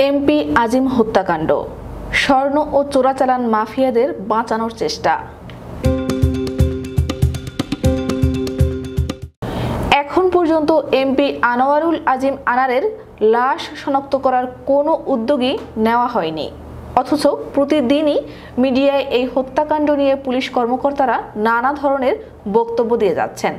MP আজিম হত্যাকাণ্ড, স্বর্ণ ও চোরাচালান মাফিয়াদের বাঁচানোর চেষ্টা। এখন পর্যন্ত এমপি আনোয়ারুল আজিম আনারের লাশ শনাক্ত করার কোনো উদ্যোগই নেওয়া হয়নি, অথচ প্রতিদিনই মিডিয়ায় এই হত্যাকাণ্ড নিয়ে পুলিশ কর্মকর্তারা নানা ধরনের বক্তব্য দিয়ে যাচ্ছেন।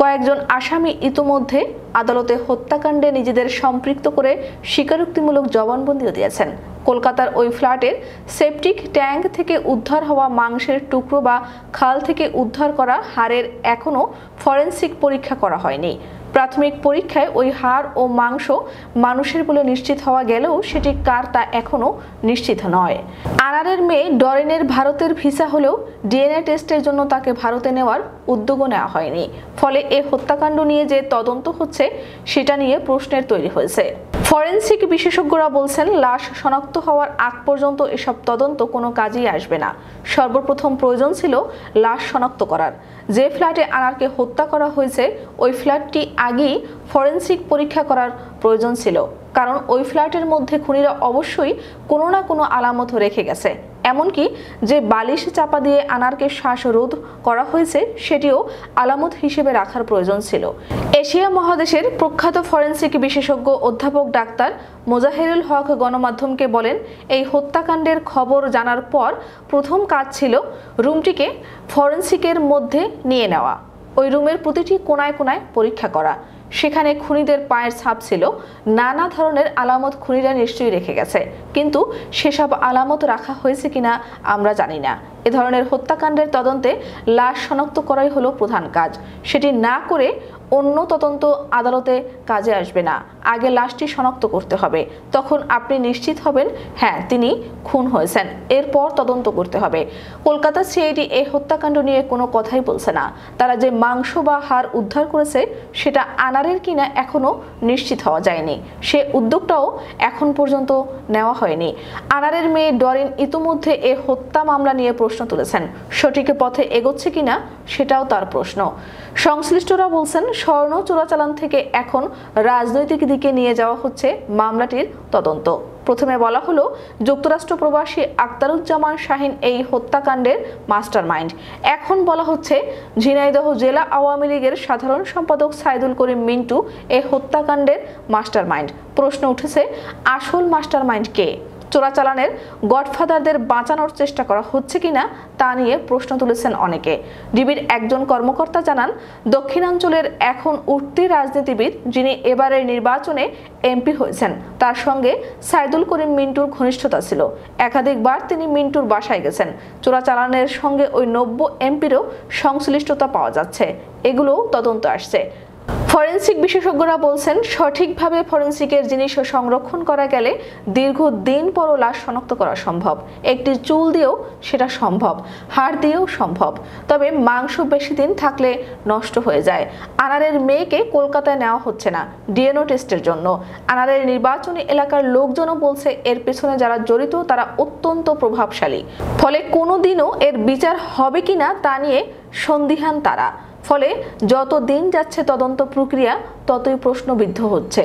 কয়েকজন আসামি ইতোমধ্যে আদালতে হত্যাকাণ্ডে নিজেদের সম্পৃক্ত করে স্বীকারোক্তিমূলক জবানবন্দিও দিয়েছেন। কলকাতার ওই ফ্ল্যাটের সেপটিক ট্যাঙ্ক থেকে উদ্ধার হওয়া মাংসের টুকরো বা খাল থেকে উদ্ধার করা হাড়ের এখনও ফরেনসিক পরীক্ষা করা হয়নি। প্রাথমিক পরীক্ষায় ওই হাড় ও মাংস মানুষের বলে নিশ্চিত হওয়া গেলেও সেটি কার তা এখনও নিশ্চিত নয়। আনারের মেয়ে ডরিনের ভারতের ভিসা হলেও ডিএনএ টেস্টের জন্য তাকে ভারতে নেওয়ার উদ্যোগও নেওয়া হয়নি। ফলে এ হত্যাকাণ্ড নিয়ে যে তদন্ত হচ্ছে সেটা নিয়ে প্রশ্নের তৈরি হয়েছে। ফরেনসিক বিশেষজ্ঞরা বলছেন, লাশ শনাক্ত হওয়ার আগ পর্যন্ত এসব তদন্ত কোনো কাজেই আসবে না। সর্বপ্রথম প্রয়োজন ছিল লাশ শনাক্ত করার। যে ফ্ল্যাটে আনারকে হত্যা করা হয়েছে ওই ফ্ল্যাটটি আগেই ফরেনসিক পরীক্ষা করার প্রয়োজন ছিল, কারণ ওই ফ্ল্যাটের মধ্যে খুনিরা অবশ্যই কোনো না কোনো আলামত রেখে গেছে। এমনকি যে বালিশ চাপা দিয়ে আনারকে শ্বাসরোধ করা হয়েছে সেটিও আলামত হিসেবে রাখার প্রয়োজন ছিল। এশিয়া মহাদেশের প্রখ্যাত ফরেনসিক বিশেষজ্ঞ অধ্যাপক ডাক্তার মোজাহিরুল হক গণমাধ্যমকে বলেন, এই হত্যাকাণ্ডের খবর জানার পর প্রথম কাজ ছিল রুমটিকে ফরেনসিকের মধ্যে নিয়ে নেওয়া, ওই রুমের প্রতিটি কোনায় কোনায় পরীক্ষা করা। সেখানে খুনিদের পায়ের ছাপ ছিল, নানা ধরনের আলামত খুনিরা নিশ্চয়ই রেখে গেছে, কিন্তু সেসব আলামত রাখা হয়েছে কিনা আমরা জানি না। এ ধরনের হত্যাকাণ্ডের তদন্তে লাশ শনাক্ত করাই হলো প্রধান কাজ। সেটি না করে অন্য তদন্ত আদালতে কাজে আসবে না। আগে লাশটি শনাক্ত করতে হবে, তখন আপনি নিশ্চিত হবেন হ্যাঁ তিনি খুন হয়েছেন। এরপর তদন্ত করতে হবে। কলকাতা সিআইডি এই হত্যাকাণ্ড নিয়ে কোনো কথাই বলছে না। তারা যে মাংস বা হাড় উদ্ধার করেছে সেটা আনারের কিনা এখনো নিশ্চিত হওয়া যায়নি। সে উদ্যোগটাও এখন পর্যন্ত নেওয়া হয়নি। আনারের মেয়ে ডরিন ইতোমধ্যে এ হত্যা মামলা নিয়ে প্রশ্ন তুলেছেন। সঠিক পথে এগোচ্ছে কিনা সেটাও তার প্রশ্ন। সংশ্লিষ্টরা বলছেন, স্বর্ণ চোরাচালান থেকে এখন রাজনৈতিক দিকে নিয়ে যাওয়া হচ্ছে মামলাটির তদন্ত। প্রথমে বলা হলো যুক্তরাষ্ট্র প্রবাসী আখতারুজ্জামান শাহীন এই হত্যাকাণ্ডের মাস্টারমাইন্ড। এখন বলা হচ্ছে ঝিনাইদহ জেলা আওয়ামী লীগের সাধারণ সম্পাদক সাইদুল করিম মিন্টু এই হত্যাকাণ্ডের মাস্টারমাইন্ড। প্রশ্ন উঠেছে, আসল মাস্টারমাইন্ড কে? চোরাচালানের গডফাদারদের বাঁচানোর চেষ্টা করা হচ্ছে কিনা তা নিয়ে প্রশ্ন তুলেছেন অনেকে। ডিবির একজন কর্মকর্তা জানান, দক্ষিণাঞ্চলের এখন উঠতি রাজনীতিবিদ যিনি এবারের নির্বাচনে এমপি হয়েছেন, তার সঙ্গে সাইদুল করিম মিন্টুর ঘনিষ্ঠতা ছিল। একাধিকবার তিনি মিন্টুর বাসায় গেছেন। চোরাচালানের সঙ্গে ওই 90 এমপিরও সংশ্লিষ্টতা পাওয়া যাচ্ছে। এগুলোও তদন্ত আসছে। ফরেনসিক বিশেষজ্ঞরা বলছেন, সঠিকভাবে ফরেনসিকের জিনিস সংরক্ষণ করা গেলে দীর্ঘদিন পরও লাশ শনাক্ত করা সম্ভব। একটি চুল দিয়েও সেটা সম্ভব, হাড় দিয়েও সম্ভব। তবে মাংস বেশি দিন থাকলে নষ্ট হয়ে যায়। আনারের মেয়েকে কলকাতায় নেওয়া হচ্ছে না ডিএনএ টেস্টের জন্য। আনারের নির্বাচনী এলাকার লোকজনও বলছে এর পেছনে যারা জড়িত তারা অত্যন্ত প্রভাবশালী। ফলে কোনোদিনও এর বিচার হবে কিনা তা নিয়ে সন্দিহান তারা। ফলে যত দিন যাচ্ছে তদন্ত প্রক্রিয়া ততই প্রশ্নবিদ্ধ হচ্ছে।